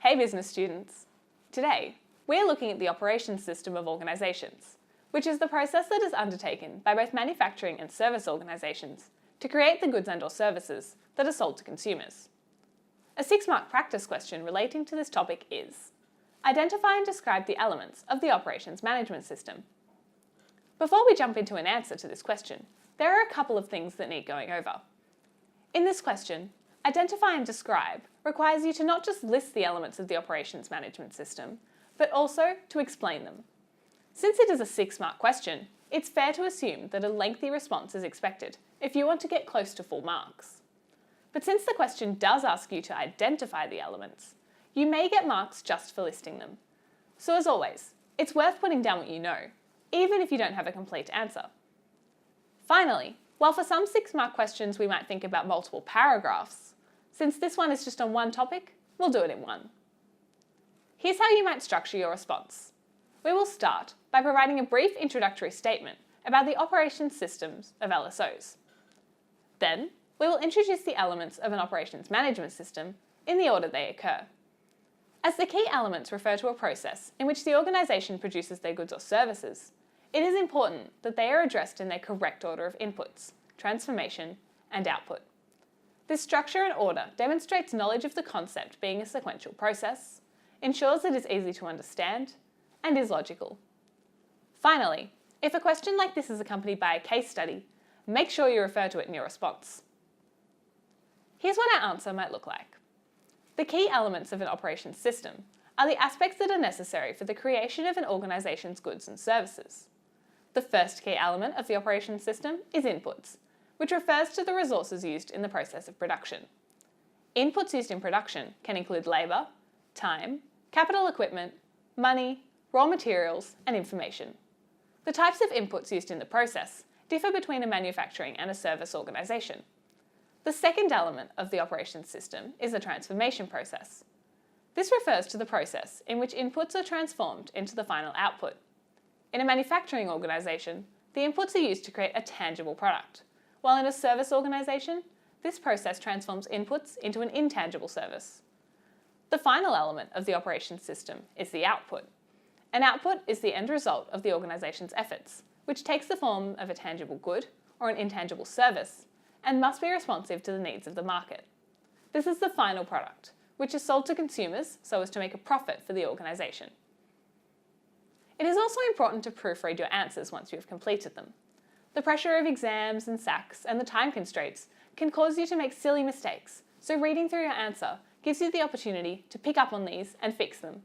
Hey business students! Today, we're looking at the operations system of organisations, which is the process that is undertaken by both manufacturing and service organisations to create the goods and/or services that are sold to consumers. A 6-mark practice question relating to this topic is: identify and describe the elements of the operations management system. Before we jump into an answer to this question, there are a couple of things that need going over. In this question, identify and describe requires you to not just list the elements of the operations management system, but also to explain them. Since it is a 6-mark question, it's fair to assume that a lengthy response is expected if you want to get close to full marks. But since the question does ask you to identify the elements, you may get marks just for listing them. So as always, it's worth putting down what you know, even if you don't have a complete answer. Finally, while for some 6-mark questions we might think about multiple paragraphs, since this one is just on one topic, we'll do it in one. Here's how you might structure your response. We will start by providing a brief introductory statement about the operations systems of LSOs. Then, we will introduce the elements of an operations management system in the order they occur. As the key elements refer to a process in which the organisation produces their goods or services, it is important that they are addressed in their correct order of inputs, transformation, and output. This structure and order demonstrates knowledge of the concept being a sequential process, ensures it is easy to understand, and is logical. Finally, if a question like this is accompanied by a case study, make sure you refer to it in your response. Here's what our answer might look like. The key elements of an operations system are the aspects that are necessary for the creation of an organisation's goods and services. The first key element of the operations system is inputs, which refers to the resources used in the process of production. Inputs used in production can include labour, time, capital equipment, money, raw materials, and information. The types of inputs used in the process differ between a manufacturing and a service organisation. The second element of the operations system is the transformation process. This refers to the process in which inputs are transformed into the final output. In a manufacturing organisation, the inputs are used to create a tangible product, while in a service organisation, this process transforms inputs into an intangible service. The final element of the operations system is the output. An output is the end result of the organisation's efforts, which takes the form of a tangible good or an intangible service, and must be responsive to the needs of the market. This is the final product, which is sold to consumers so as to make a profit for the organisation. It is also important to proofread your answers once you have completed them. The pressure of exams and SACs and the time constraints can cause you to make silly mistakes, so reading through your answer gives you the opportunity to pick up on these and fix them.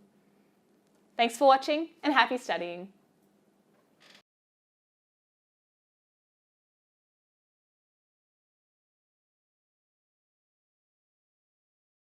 Thanks for watching, and happy studying!